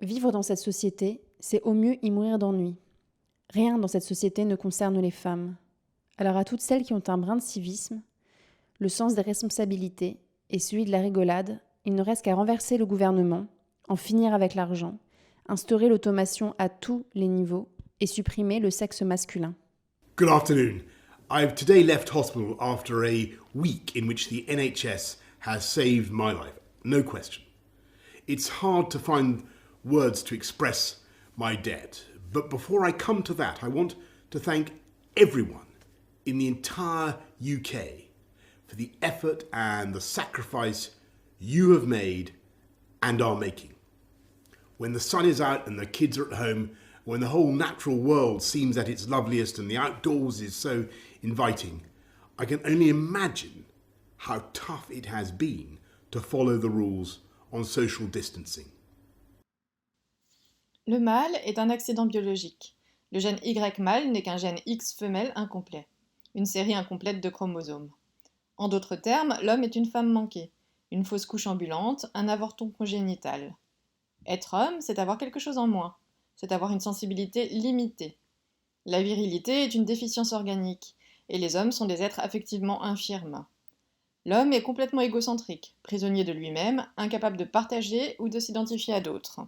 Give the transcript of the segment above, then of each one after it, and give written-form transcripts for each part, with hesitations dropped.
Vivre dans cette société, c'est au mieux y mourir d'ennui. Rien dans cette société ne concerne les femmes. Alors à toutes celles qui ont un brin de civisme, le sens des responsabilités et celui de la rigolade, il ne reste qu'à renverser le gouvernement, en finir avec l'argent, instaurer l'automation à tous les niveaux et supprimer le sexe masculin. Good afternoon. I've today left hospital after a week in which the NHS has saved my life. No question. It's hard to find words to express my debt. But before I come to that, I want to thank everyone in the entire UK for the effort and the sacrifice you have made and are making. When the sun is out and the kids are at home, when the whole natural world seems at its loveliest and the outdoors is so inviting, I can only imagine how tough it has been to follow the rules on social distancing. Le mâle est un accident biologique. Le gène Y mâle n'est qu'un gène X femelle incomplet, une série incomplète de chromosomes. En d'autres termes, l'homme est une femme manquée, une fausse couche ambulante, un avorton congénital. Être homme, c'est avoir quelque chose en moins, c'est avoir une sensibilité limitée. La virilité est une déficience organique, et les hommes sont des êtres affectivement infirmes. L'homme est complètement égocentrique, prisonnier de lui-même, incapable de partager ou de s'identifier à d'autres.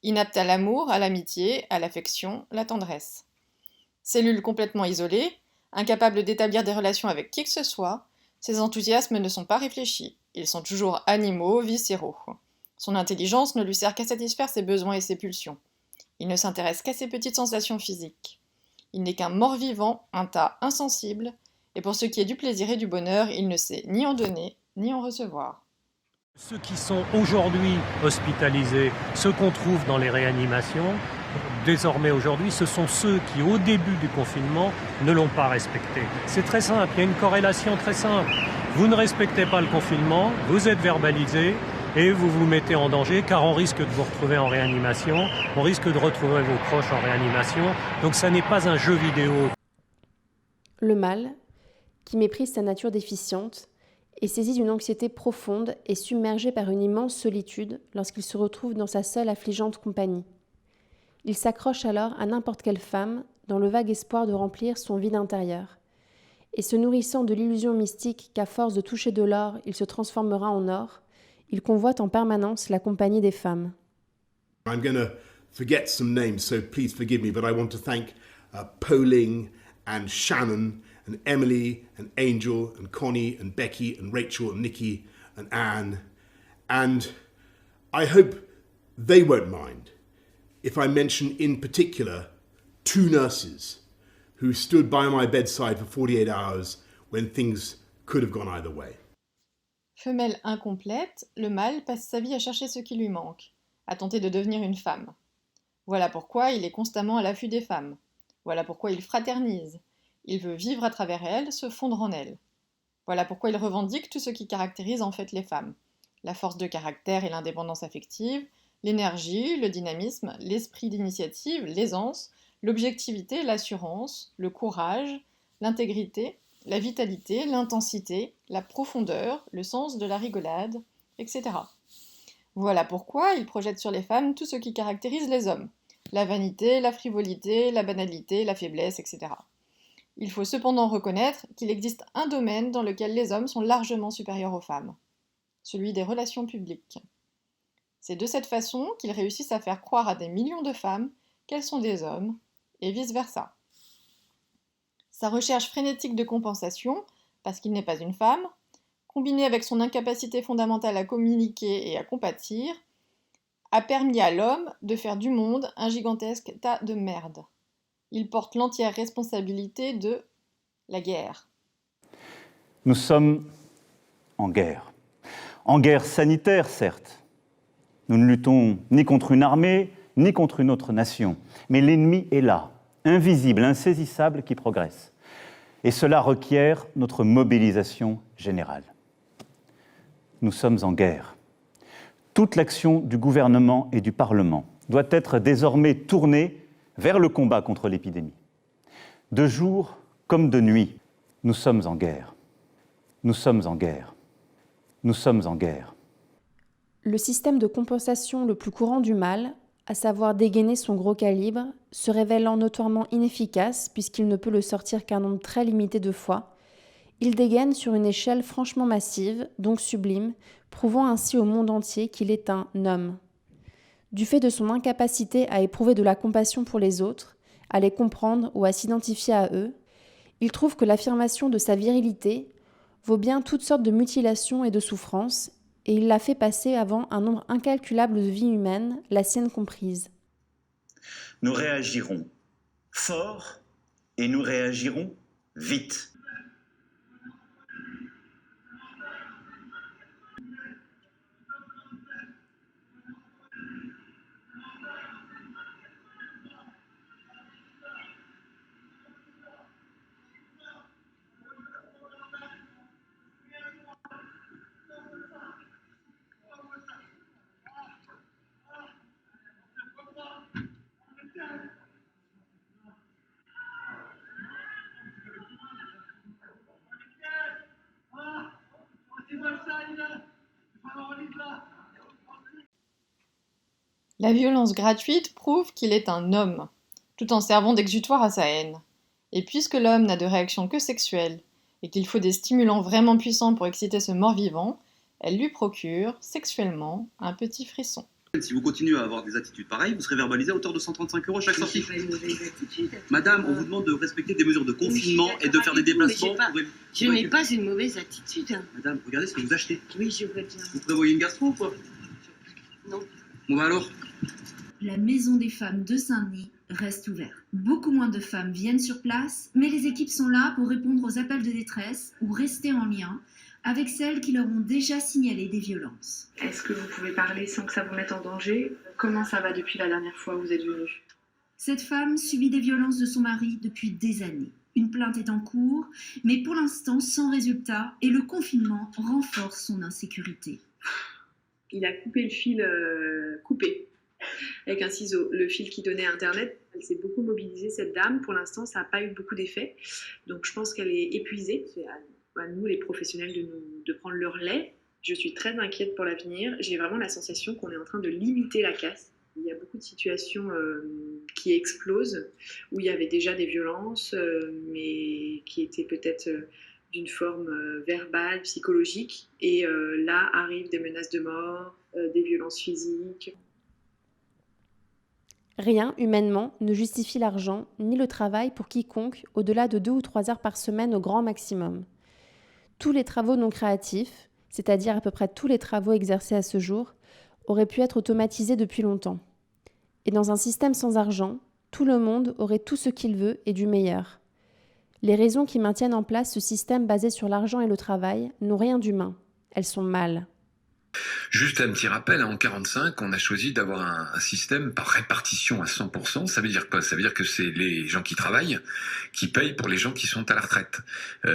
Inapte à l'amour, à l'amitié, à l'affection, la tendresse. Cellule complètement isolée, incapable d'établir des relations avec qui que ce soit, ses enthousiasmes ne sont pas réfléchis, ils sont toujours animaux, viscéraux. Son intelligence ne lui sert qu'à satisfaire ses besoins et ses pulsions. Il ne s'intéresse qu'à ses petites sensations physiques. Il n'est qu'un mort-vivant, un tas insensible, et pour ce qui est du plaisir et du bonheur, il ne sait ni en donner, ni en recevoir. Ceux qui sont aujourd'hui hospitalisés, ceux qu'on trouve dans les réanimations, désormais aujourd'hui, ce sont ceux qui, au début du confinement, ne l'ont pas respecté. C'est très simple, il y a une corrélation très simple. Vous ne respectez pas le confinement, vous êtes verbalisé et vous vous mettez en danger car on risque de vous retrouver en réanimation, on risque de retrouver vos proches en réanimation. Donc ça n'est pas un jeu vidéo. Le mâle, qui méprise sa nature déficiente, est saisi d'une anxiété profonde et submergé par une immense solitude lorsqu'il se retrouve dans sa seule affligeante compagnie. Il s'accroche alors à n'importe quelle femme dans le vague espoir de remplir son vide intérieur. Et se nourrissant de l'illusion mystique qu'à force de toucher de l'or, il se transformera en or, il convoite en permanence la compagnie des femmes. I'm going to forget some names, so please forgive me, but I want to thank Poling and Shannon and Emily and Angel and Connie and Becky and Rachel and Nikki and Anne. And I hope they won't mind if I mention in particular 2 nurses who stood by my bedside for 48 hours when things could have gone either way. Femelle incomplète, le mâle passe sa vie à chercher ce qui lui manque, à tenter de devenir une femme. Voilà pourquoi il est constamment à l'affût des femmes. Voilà pourquoi il fraternise. Il veut vivre à travers elles, se fondre en elles. Voilà pourquoi il revendique tout ce qui caractérise en fait les femmes. La force de caractère et l'indépendance affective, l'énergie, le dynamisme, l'esprit d'initiative, l'aisance, l'objectivité, l'assurance, le courage, l'intégrité, la vitalité, l'intensité, la profondeur, le sens de la rigolade, etc. Voilà pourquoi il projette sur les femmes tout ce qui caractérise les hommes. La vanité, la frivolité, la banalité, la faiblesse, etc. Il faut cependant reconnaître qu'il existe un domaine dans lequel les hommes sont largement supérieurs aux femmes, celui des relations publiques. C'est de cette façon qu'ils réussissent à faire croire à des millions de femmes qu'elles sont des hommes, et vice-versa. Sa recherche frénétique de compensation, parce qu'il n'est pas une femme, combinée avec son incapacité fondamentale à communiquer et à compatir, a permis à l'homme de faire du monde un gigantesque tas de merde. Il porte l'entière responsabilité de la guerre. Nous sommes en guerre. En guerre sanitaire, certes. Nous ne luttons ni contre une armée, ni contre une autre nation. Mais l'ennemi est là, invisible, insaisissable, qui progresse. Et cela requiert notre mobilisation générale. Nous sommes en guerre. Toute l'action du gouvernement et du Parlement doit être désormais tournée vers le combat contre l'épidémie. De jour comme de nuit, nous sommes en guerre. Nous sommes en guerre. Nous sommes en guerre. Le système de compensation le plus courant du mal, à savoir dégainer son gros calibre, se révélant notoirement inefficace puisqu'il ne peut le sortir qu'un nombre très limité de fois, il dégaine sur une échelle franchement massive, donc sublime, prouvant ainsi au monde entier qu'il est un homme. Du fait de son incapacité à éprouver de la compassion pour les autres, à les comprendre ou à s'identifier à eux, il trouve que l'affirmation de sa virilité vaut bien toutes sortes de mutilations et de souffrances, et il l'a fait passer avant un nombre incalculable de vies humaines, la sienne comprise. Nous réagirons fort et nous réagirons vite. La violence gratuite prouve qu'il est un homme, tout en servant d'exutoire à sa haine. Et puisque l'homme n'a de réaction que sexuelle, et qu'il faut des stimulants vraiment puissants pour exciter ce mort-vivant, elle lui procure, sexuellement, un petit frisson. Si vous continuez à avoir des attitudes pareilles, vous serez verbalisé à hauteur de 135 € chaque sortie. C'est pas une mauvaise attitude. Madame, on vous demande de respecter des mesures de confinement et de faire des déplacements. Je n'ai pas une mauvaise attitude. Madame, regardez ce que vous achetez. Oui, je vois bien. Vous prévoyez une gastro ou quoi? Non. Bon bah alors. La maison des femmes de Saint-Denis reste ouverte. Beaucoup moins de femmes viennent sur place, mais les équipes sont là pour répondre aux appels de détresse ou rester en lien avec celles qui leur ont déjà signalé des violences. Est-ce que vous pouvez parler sans que ça vous mette en danger? Comment ça va depuis la dernière fois où vous êtes venu? Cette femme subit des violences de son mari depuis des années. Une plainte est en cours, mais pour l'instant sans résultat, et le confinement renforce son insécurité. Il a coupé le fil coupé avec un ciseau. Le fil qui donnait à Internet, elle s'est beaucoup mobilisée, cette dame. Pour l'instant, ça n'a pas eu beaucoup d'effet. Donc je pense qu'elle est épuisée. C'est à nous, les professionnels, de prendre le relais. Je suis très inquiète pour l'avenir. J'ai vraiment la sensation qu'on est en train de limiter la casse. Il y a beaucoup de situations qui explosent, où il y avait déjà des violences, mais qui étaient peut-être d'une forme verbale, psychologique. Et là arrivent des menaces de mort, des violences physiques. Rien, humainement, ne justifie l'argent ni le travail pour quiconque au-delà de 2 ou 3 heures par semaine au grand maximum. Tous les travaux non créatifs, c'est-à-dire à peu près tous les travaux exercés à ce jour, auraient pu être automatisés depuis longtemps. Et dans un système sans argent, tout le monde aurait tout ce qu'il veut et du meilleur. Les raisons qui maintiennent en place ce système basé sur l'argent et le travail n'ont rien d'humain. Elles sont mal. Juste un petit rappel, en 1945, on a choisi d'avoir un système par répartition à 100%. Ça veut dire quoi? Ça veut dire que c'est les gens qui travaillent qui payent pour les gens qui sont à la retraite.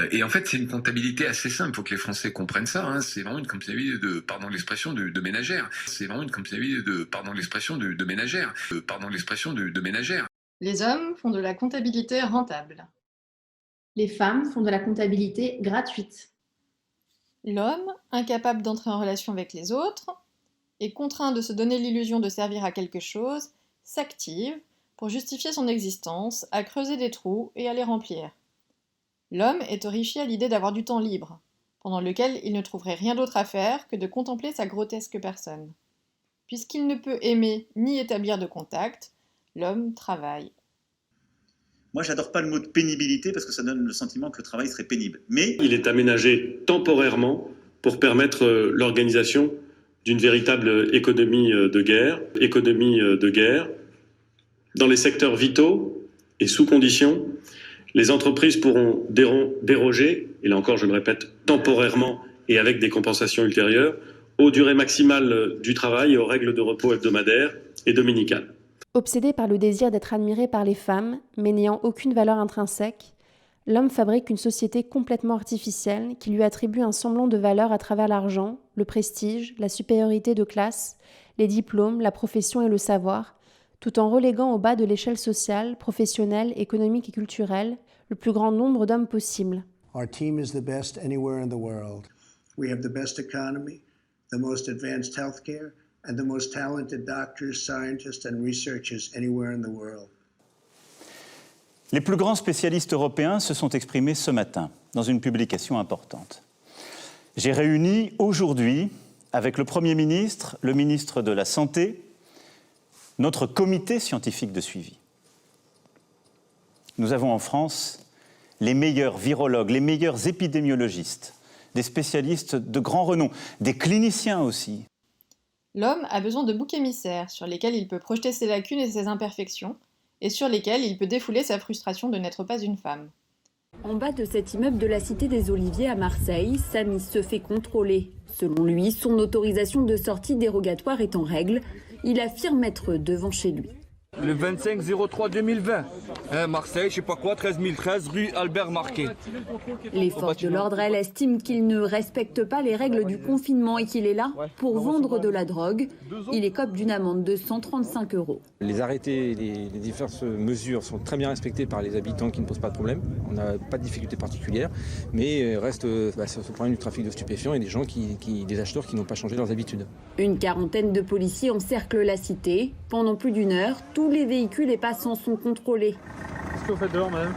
Et en fait, c'est une comptabilité assez simple. Il faut que les Français comprennent ça. Hein. C'est vraiment une comptabilité de, pardon l'expression, de ménagère. C'est vraiment une comptabilité de, pardon l'expression, de ménagère. Pardon l'expression, de ménagère. Les hommes font de la comptabilité rentable. Les femmes font de la comptabilité gratuite. L'homme, incapable d'entrer en relation avec les autres, et contraint de se donner l'illusion de servir à quelque chose, s'active pour justifier son existence, à creuser des trous et à les remplir. L'homme est horrifié à l'idée d'avoir du temps libre, pendant lequel il ne trouverait rien d'autre à faire que de contempler sa grotesque personne. Puisqu'il ne peut aimer ni établir de contact, l'homme travaille. Moi, j'adore pas le mot de pénibilité parce que ça donne le sentiment que le travail serait pénible. Mais il est aménagé temporairement pour permettre l'organisation d'une véritable économie de guerre. Dans les secteurs vitaux et sous conditions, les entreprises pourront déroger, et là encore je le répète, temporairement et avec des compensations ultérieures, aux durées maximales du travail et aux règles de repos hebdomadaires et dominicales. Obsédé par le désir d'être admiré par les femmes, mais n'ayant aucune valeur intrinsèque, l'homme fabrique une société complètement artificielle qui lui attribue un semblant de valeur à travers l'argent, le prestige, la supériorité de classe, les diplômes, la profession et le savoir, tout en reléguant au bas de l'échelle sociale, professionnelle, économique et culturelle le plus grand nombre d'hommes possible. Our team is the best anywhere in the world. We have the best economy, the most advanced healthcare, and the most talented doctors, scientists, and researchers anywhere in the world. Les plus grands spécialistes européens se sont exprimés ce matin dans une publication importante. J'ai réuni aujourd'hui, avec le Premier ministre, le ministre de la Santé, notre comité scientifique de suivi. Nous avons en France les meilleurs virologues, les meilleurs épidémiologistes, des spécialistes de grand renom, des cliniciens aussi. L'homme a besoin de boucs émissaires sur lesquels il peut projeter ses lacunes et ses imperfections, et sur lesquels il peut défouler sa frustration de n'être pas une femme. En bas de cet immeuble de la Cité des Oliviers à Marseille, Samy se fait contrôler. Selon lui, son autorisation de sortie dérogatoire est en règle. Il affirme être devant chez lui. Le 25-03-2020, Marseille, je sais pas quoi, 13 013 rue Albert Marquet. Les forces de l'ordre, elles, estiment qu'il ne respecte pas les règles du confinement et qu'il est là pour vendre de la drogue. Il écope d'une amende de 135 €. Les arrêtés, les diverses mesures sont très bien respectées par les habitants qui ne posent pas de problème. On n'a pas de difficultés particulières, mais reste ce problème du trafic de stupéfiants et des gens des acheteurs qui n'ont pas changé leurs habitudes. Une quarantaine de policiers encerclent la cité. Pendant plus d'une heure, tous les véhicules et passants sont contrôlés. Qu'est-ce que vous faites dehors, madame ?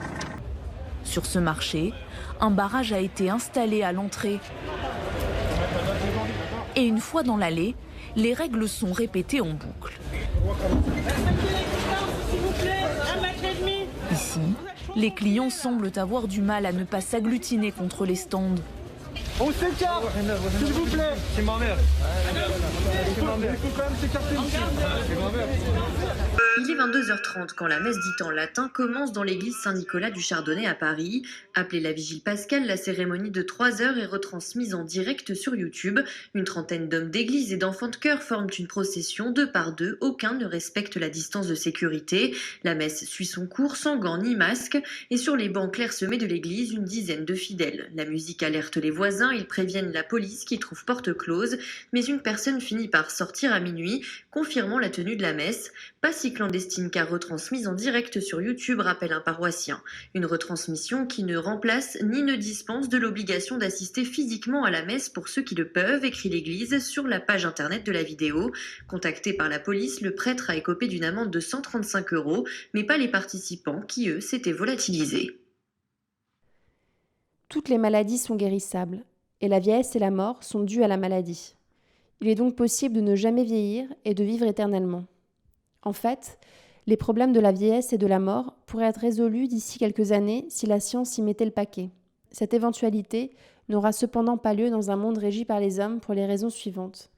Sur ce marché, un barrage a été installé à l'entrée. Et une fois dans l'allée, les règles sont répétées en boucle. Ici, les clients semblent avoir du mal à ne pas s'agglutiner contre les stands. On s'écarte, s'il vous plaît. C'est ma mère. Il faut quand même s'écarter. C'est ma mère. Il est 22h30 quand la messe dite en latin commence dans l'église Saint-Nicolas du Chardonnay à Paris. Appelée la Vigile Pascale, la cérémonie de 3 heures est retransmise en direct sur YouTube. Une trentaine d'hommes d'église et d'enfants de chœur forment une procession 2 par 2. Aucun ne respecte la distance de sécurité. La messe suit son cours sans gants ni masque. Et sur les bancs clairsemés de l'église, une dizaine de fidèles. La musique alerte les voisins, ils préviennent la police qui trouve porte close. Mais une personne finit par sortir à minuit, confirmant la tenue de la messe. Pas si clandestine car retransmise en direct sur YouTube, rappelle un paroissien. Une retransmission qui ne remplace ni ne dispense de l'obligation d'assister physiquement à la messe pour ceux qui le peuvent, écrit l'église sur la page internet de la vidéo. Contacté par la police, le prêtre a écopé d'une amende de 135 €, mais pas les participants qui, eux, s'étaient volatilisés. Toutes les maladies sont guérissables, et la vieillesse et la mort sont dues à la maladie. Il est donc possible de ne jamais vieillir et de vivre éternellement. En fait, les problèmes de la vieillesse et de la mort pourraient être résolus d'ici quelques années si la science y mettait le paquet. Cette éventualité n'aura cependant pas lieu dans un monde régi par les hommes pour les raisons suivantes.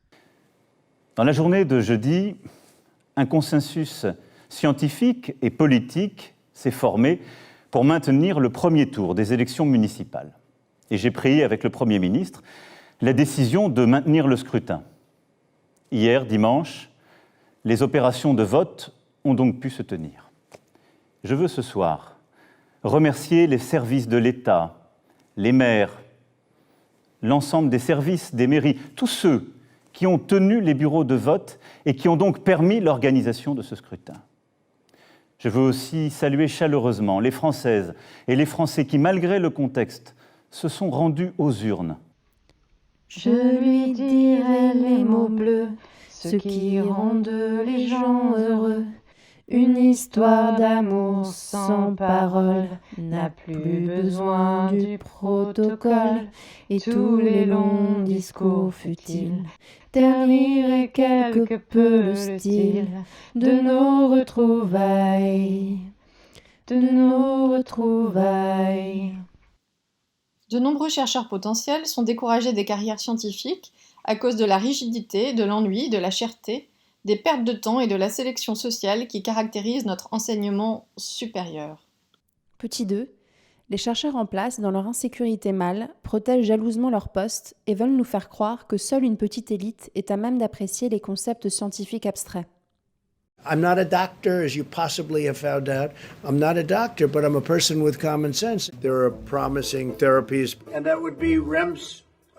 Dans la journée de jeudi, un consensus scientifique et politique s'est formé pour maintenir le premier tour des élections municipales. Et j'ai pris avec le Premier ministre la décision de maintenir le scrutin. Hier, dimanche, les opérations de vote ont donc pu se tenir. Je veux ce soir remercier les services de l'État, les maires, l'ensemble des services des mairies, tous ceux qui ont tenu les bureaux de vote et qui ont donc permis l'organisation de ce scrutin. Je veux aussi saluer chaleureusement les Françaises et les Français qui, malgré le contexte, se sont rendus aux urnes. Je lui dirai les mots bleus, ceux qui rendent les gens heureux. Une histoire d'amour sans parole n'a plus besoin du protocole. Et tous les longs discours futiles terniraient quelque peu le style de nos retrouvailles. De nombreux chercheurs potentiels sont découragés des carrières scientifiques à cause de la rigidité, de l'ennui, de la cherté, des pertes de temps et de la sélection sociale qui caractérisent notre enseignement supérieur. Petit 2. Les chercheurs en place, dans leur insécurité mâle, protègent jalousement leur poste et veulent nous faire croire que seule une petite élite est à même d'apprécier les concepts scientifiques abstraits. I'm not a doctor, as you possibly have found out. I'm not a doctor, but I'm a person with common sense. There are promising therapies. And that would be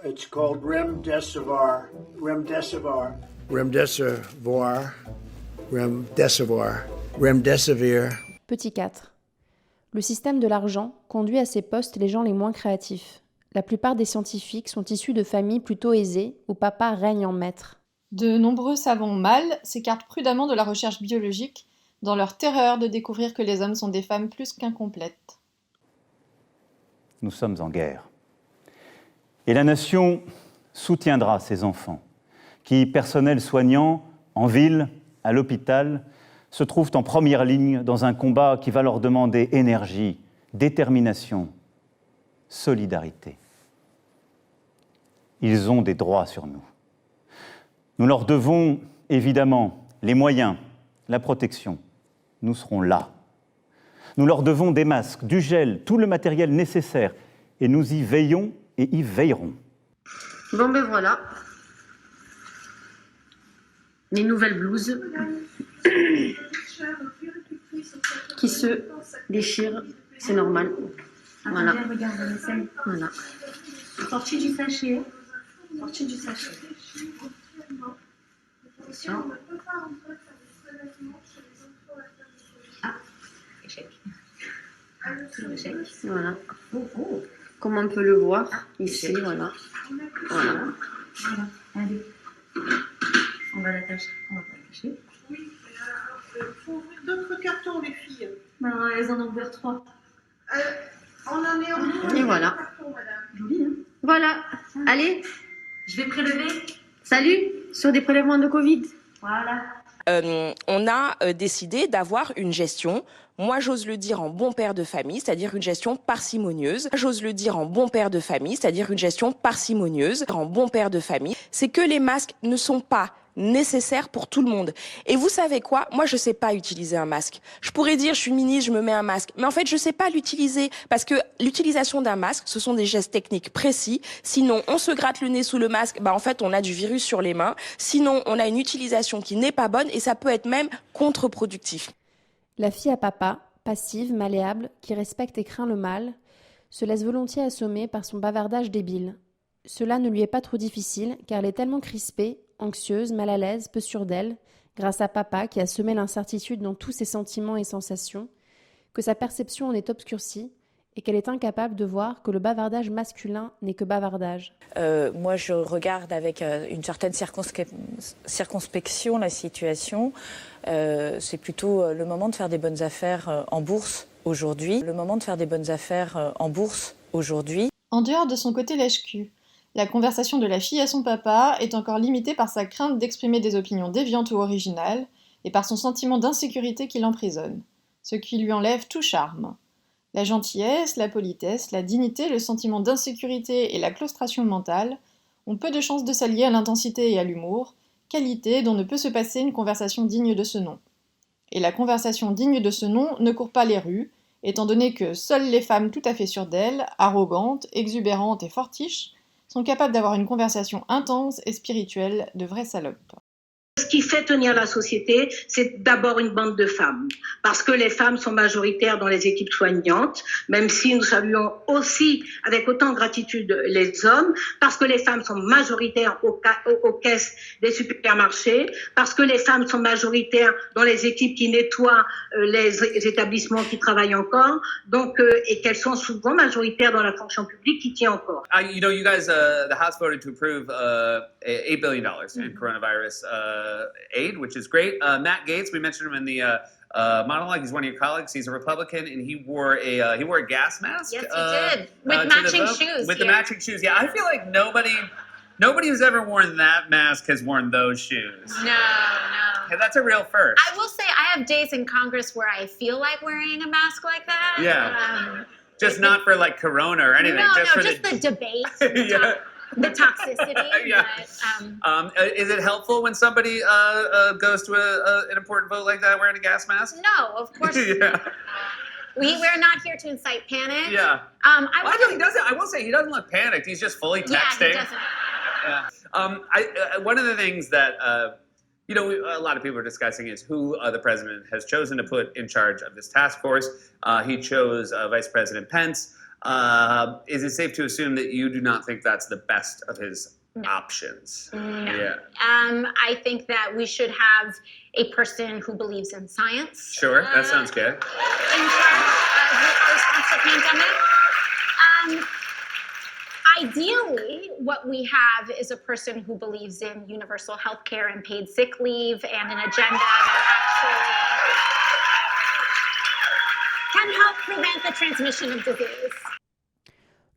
it's called Remdesivir. Petit 4. Le système de l'argent conduit à ces postes les gens les moins créatifs. La plupart des scientifiques sont issus de familles plutôt aisées où papa règne en maître. De nombreux savants mâles s'écartent prudemment de la recherche biologique dans leur terreur de découvrir que les hommes sont des femmes plus qu'incomplètes. Nous sommes en guerre. Et la nation soutiendra ces enfants qui, personnel soignant, en ville, à l'hôpital, se trouvent en première ligne dans un combat qui va leur demander énergie, détermination, solidarité. Ils ont des droits sur nous. Nous leur devons évidemment les moyens, la protection. Nous serons là. Nous leur devons des masques, du gel, tout le matériel nécessaire. Et nous y veillons et y veillerons. Bon ben voilà. Les nouvelles blouses qui se déchirent, c'est normal. Voilà. Voilà. Sortie du sachet. Sortie du sachet. Attention. Ah, échec. Échec. Voilà. Comme on peut le voir ici, voilà. Voilà. Voilà. Allez. On va l'attacher. On va l'attacher. Oui, il faut ouvrir d'autres cartons, les filles. Ben, elles en ont ouvert 3. On en est en Et voilà. Joli, hein? Voilà. Allez, Je vais prélever. salut sur des prélèvements de Covid. Voilà. On a décidé d'avoir une gestion, moi j'ose le dire en bon père de famille, c'est-à-dire une gestion parcimonieuse. J'ose le dire en bon père de famille, c'est-à-dire une gestion parcimonieuse. En bon père de famille, c'est que les masques ne sont pas nécessaires pour tout le monde. Et vous savez quoi? Moi, je sais pas utiliser un masque. Je pourrais dire, je suis ministre, je me mets un masque. Mais en fait, je sais pas l'utiliser. Parce que l'utilisation d'un masque, ce sont des gestes techniques précis. Sinon, on se gratte le nez sous le masque. En fait, on a du virus sur les mains. Sinon, on a une utilisation qui n'est pas bonne et ça peut être même contre-productif. La fille à papa, passive, malléable, qui respecte et craint le mal, se laisse volontiers assommer par son bavardage débile. Cela ne lui est pas trop difficile, car elle est tellement crispée, anxieuse, mal à l'aise, peu sûre d'elle, grâce à papa qui a semé l'incertitude dans tous ses sentiments et sensations, que sa perception en est obscurcie et qu'elle est incapable de voir que le bavardage masculin n'est que bavardage. Moi, je regarde avec une certaine circonspection la situation. C'est plutôt le moment de faire des bonnes affaires en bourse aujourd'hui. Le moment de faire des bonnes affaires en bourse aujourd'hui. En dehors de son côté lèche-cul, la conversation de la fille à son papa est encore limitée par sa crainte d'exprimer des opinions déviantes ou originales et par son sentiment d'insécurité qui l'emprisonne, ce qui lui enlève tout charme. La gentillesse, la politesse, la dignité, le sentiment d'insécurité et la claustration mentale ont peu de chances de s'allier à l'intensité et à l'humour, qualité dont ne peut se passer une conversation digne de ce nom. Et la conversation digne de ce nom ne court pas les rues, étant donné que seules les femmes tout à fait sûres d'elles, arrogantes, exubérantes et fortiches, sont capables d'avoir une conversation intense et spirituelle de vraies salopes. Ce qui fait tenir la société, c'est d'abord une bande de femmes. Parce que les femmes sont majoritaires dans les équipes soignantes, même si nous saluons aussi avec autant de gratitude les hommes, parce que les femmes sont majoritaires aux caisses des supermarchés, parce que les femmes sont majoritaires dans les équipes qui nettoient les établissements qui travaillent encore, donc, et qu'elles sont souvent majoritaires dans la fonction publique qui tient encore. You know, you guys, the House voted to approve $8 billion in coronavirus aid, which is great. Matt Gaetz, we mentioned him in the monologue. He's one of your colleagues. He's a Republican, and he wore a gas mask. Yes, he did, with matching shoes. With the matching shoes, yeah. I feel like nobody who's ever worn that mask has worn those shoes. No. Yeah, that's a real first. I will say I have days in Congress where I feel like wearing a mask like that. Yeah. Just not for like Corona or anything. Just for the debate. Yeah. The toxicity. Yeah. But, is it helpful when somebody goes to an important vote like that wearing a gas mask? No, of course. Yeah. We're not here to incite panic. Yeah. I will say he doesn't look panicked. He's just fully texting. Yeah, he doesn't. Yeah. One of the things that a lot of people are discussing is who the president has chosen to put in charge of this task force. He chose Vice President Pence. Is it safe to assume that you do not think that's the best of his options? No. Yeah. I think that we should have a person who believes in science. Sure, that sounds good. In charge of our response to the pandemic. Ideally, what we have is a person who believes in universal health care and paid sick leave and an agenda that actually can help prevent the transmission of disease.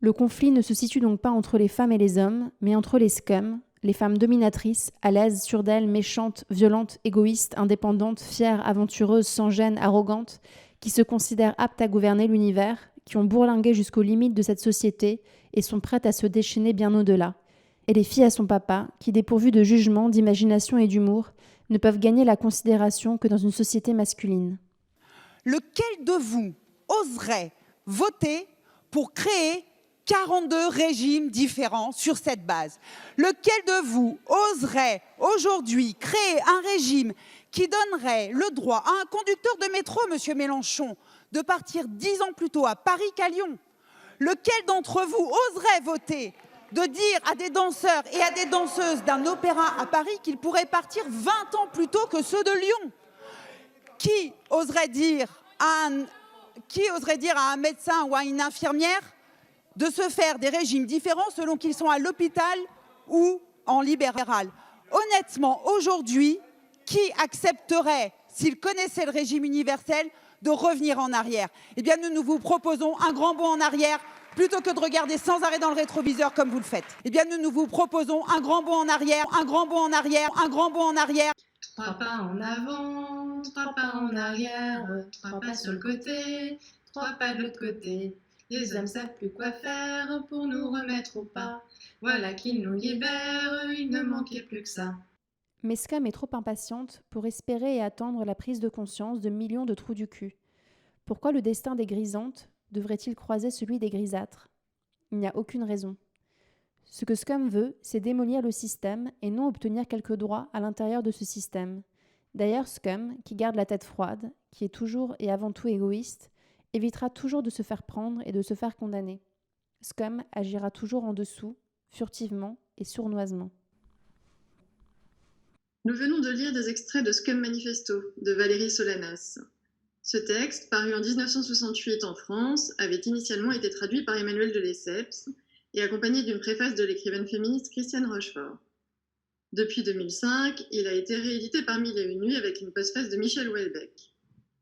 Le conflit ne se situe donc pas entre les femmes et les hommes, mais entre les scums, les femmes dominatrices, à l'aise, sûres d'elles, méchantes, violentes, égoïstes, indépendantes, fières, aventureuses, sans gêne, arrogantes, qui se considèrent aptes à gouverner l'univers, qui ont bourlingué jusqu'aux limites de cette société et sont prêtes à se déchaîner bien au-delà. Et les filles à son papa, qui, dépourvues de jugement, d'imagination et d'humour, ne peuvent gagner la considération que dans une société masculine. Lequel de vous oserait voter pour créer 42 régimes différents sur cette base? Lequel de vous oserait aujourd'hui créer un régime qui donnerait le droit à un conducteur de métro, monsieur Mélenchon, de partir 10 ans plus tôt à Paris qu'à Lyon? Lequel d'entre vous oserait voter de dire à des danseurs et à des danseuses d'un opéra à Paris qu'ils pourraient partir 20 ans plus tôt que ceux de Lyon? Qui oserait dire à un médecin ou à une infirmière de se faire des régimes différents selon qu'ils sont à l'hôpital ou en libéral? Honnêtement, aujourd'hui, qui accepterait, s'il connaissait le régime universel, de revenir en arrière? Eh bien, nous vous proposons un grand bond en arrière, plutôt que de regarder sans arrêt dans le rétroviseur comme vous le faites. Eh bien, nous vous proposons un grand bond en arrière, un grand bond en arrière, un grand bond en arrière. 3 pas en avant, 3 pas en arrière, 3 pas sur le côté, 3 pas de l'autre côté. Les hommes savent plus quoi faire pour nous remettre au pas. Voilà qu'ils nous libèrent, il ne manquait plus que ça. Mais Scum est trop impatiente pour espérer et attendre la prise de conscience de millions de trous du cul. Pourquoi le destin des grisantes devrait-il croiser celui des grisâtres? Il n'y a aucune raison. Ce que Scum veut, c'est démolir le système et non obtenir quelques droits à l'intérieur de ce système. D'ailleurs, Scum, qui garde la tête froide, qui est toujours et avant tout égoïste, évitera toujours de se faire prendre et de se faire condamner. Scum agira toujours en dessous, furtivement et sournoisement. Nous venons de lire des extraits de Scum Manifesto de Valérie Solanas. Ce texte, paru en 1968 en France, avait initialement été traduit par Emmanuel de Lesseps et accompagné d'une préface de l'écrivaine féministe Christiane Rochefort. Depuis 2005, il a été réédité par Mille et une nuits avec une postface de Michel Houellebecq.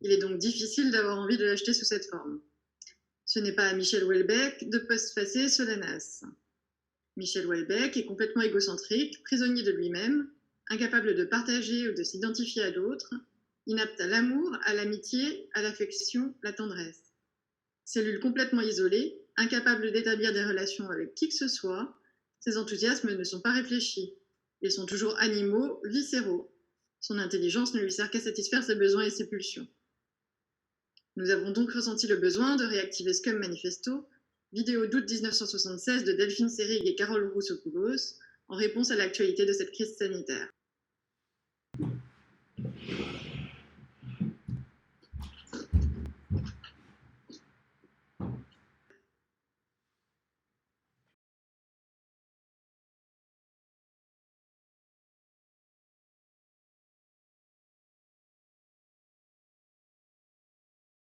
Il est donc difficile d'avoir envie de l'acheter sous cette forme. Ce n'est pas à Michel Houellebecq de postfacer Solanas. Michel Houellebecq est complètement égocentrique, prisonnier de lui-même, incapable de partager ou de s'identifier à d'autres, inapte à l'amour, à l'amitié, à l'affection, la tendresse. Cellule complètement isolée, incapable d'établir des relations avec qui que ce soit, ses enthousiasmes ne sont pas réfléchis. Ils sont toujours animaux, viscéraux. Son intelligence ne lui sert qu'à satisfaire ses besoins et ses pulsions. Nous avons donc ressenti le besoin de réactiver Scum Manifesto, vidéo d'août 1976 de Delphine Seyrig et Carole Roussopoulos, en réponse à l'actualité de cette crise sanitaire.